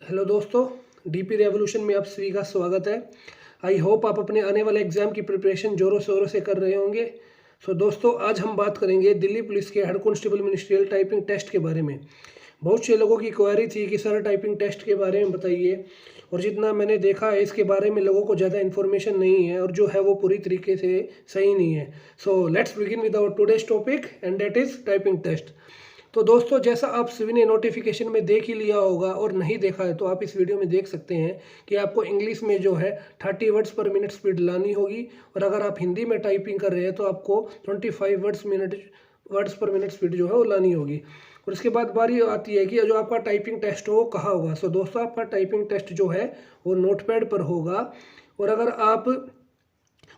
Hello दोस्तों, DP revolution में आप सभी का स्वागत है। आई होप आप अपने आने वाले एग्ज़ाम की प्रिपरेशन ज़ोरों शोरों से कर रहे होंगे। दोस्तों, आज हम बात करेंगे दिल्ली पुलिस के head constable ministerial typing test के बारे में। बहुत से लोगों की क्वेरी थी कि सर टाइपिंग टेस्ट के बारे में बताइए, और जितना मैंने देखा है इसके बारे में लोगों को ज़्यादा इन्फॉर्मेशन नहीं है, और जो है वो पूरी तरीके से सही नहीं है। So let's begin with our today's topic and that is typing test. तो दोस्तों, जैसा आप सभी ने नोटिफिकेशन में देख ही लिया होगा, और नहीं देखा है तो आप इस वीडियो में देख सकते हैं कि आपको इंग्लिश में जो है 30 वर्ड्स पर मिनट स्पीड लानी होगी, और अगर आप हिंदी में टाइपिंग कर रहे हैं तो आपको 25 वर्ड्स पर मिनट स्पीड जो है वो लानी होगी। और इसके बाद बारी आती है कि जो आपका टाइपिंग टेस्ट हो वो कहाँ होगा। दोस्तों, आपका टाइपिंग टेस्ट जो है वो नोटपैड पर होगा, और अगर आप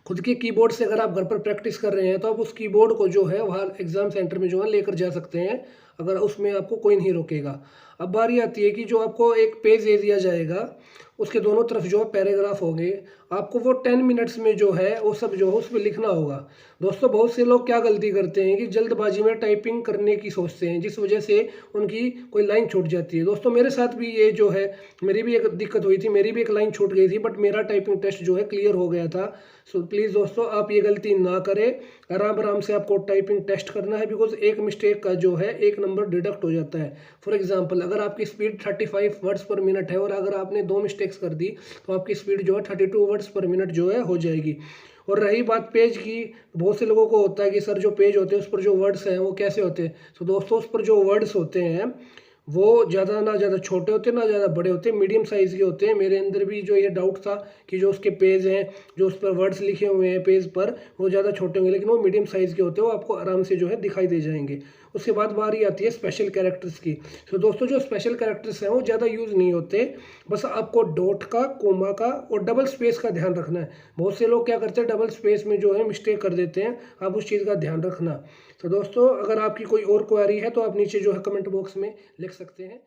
खुद के कीबोर्ड से अगर आप घर पर प्रैक्टिस कर रहे हैं तो आप उस कीबोर्ड को जो है वहाँ एग्ज़ाम सेंटर में जो है लेकर जा सकते हैं, अगर उसमें आपको कोई नहीं रोकेगा। अब बारी आती है कि जो आपको एक पेज दे दिया जाएगा, उसके दोनों तरफ जो है पैराग्राफ होंगे, आपको वो 10 मिनट्स में जो है वो सब जो है उस पर लिखना होगा। दोस्तों, बहुत से लोग क्या गलती करते हैं कि जल्दबाजी में टाइपिंग करने की सोचते हैं, जिस वजह से उनकी कोई लाइन छूट जाती है। दोस्तों, मेरे साथ भी ये जो है मेरी भी एक दिक्कत हुई थी, मेरी भी एक लाइन छूट गई थी, बट मेरा टाइपिंग टेस्ट जो है क्लियर हो गया था। प्लीज़ दोस्तों, आप ये गलती ना करें। आराम आराम से आपको टाइपिंग टेस्ट करना है, बिकॉज एक मिस्टेक का जो है एक नंबर डिडक्ट हो जाता है। फॉर एग्जांपल, अगर आपकी स्पीड 35 वर्ड्स पर मिनट है और अगर आपने 2 मिस्टेक्स कर दी तो आपकी स्पीड जो है 32 वर्ड्स पर मिनट जो है हो जाएगी। और रही बात पेज की, बहुत से लोगों को होता है कि सर जो पेज होते हैं उस पर जो वर्ड्स हैं वो कैसे होते हैं। दोस्तों, उस पर जो वर्ड्स होते हैं वो ज़्यादा ना ज़्यादा छोटे होते हैं ना ज़्यादा बड़े होते हैं, मीडियम साइज़ के होते हैं। मेरे अंदर भी जो ये डाउट था कि जो उसके पेज हैं, जो उस पर वर्ड्स लिखे हुए हैं पेज पर, वो ज़्यादा छोटे होंगे, लेकिन वो मीडियम साइज़ के होते हैं, वो आपको आराम से जो है दिखाई दे जाएंगे। उसके बाद बारी आती है स्पेशल कैरेक्टर्स की। दोस्तों, जो स्पेशल कैरेक्टर्स हैं वो ज़्यादा यूज़ नहीं होते, बस आपको डॉट का, कोमा का और डबल स्पेस का ध्यान रखना है। बहुत से लोग क्या करते हैं, डबल स्पेस में जो है मिस्टेक कर देते हैं, आप उस चीज़ का ध्यान रखना। दोस्तों, अगर आपकी कोई और क्वेरी है तो आप नीचे जो है कमेंट बॉक्स में लिख सकते हैं।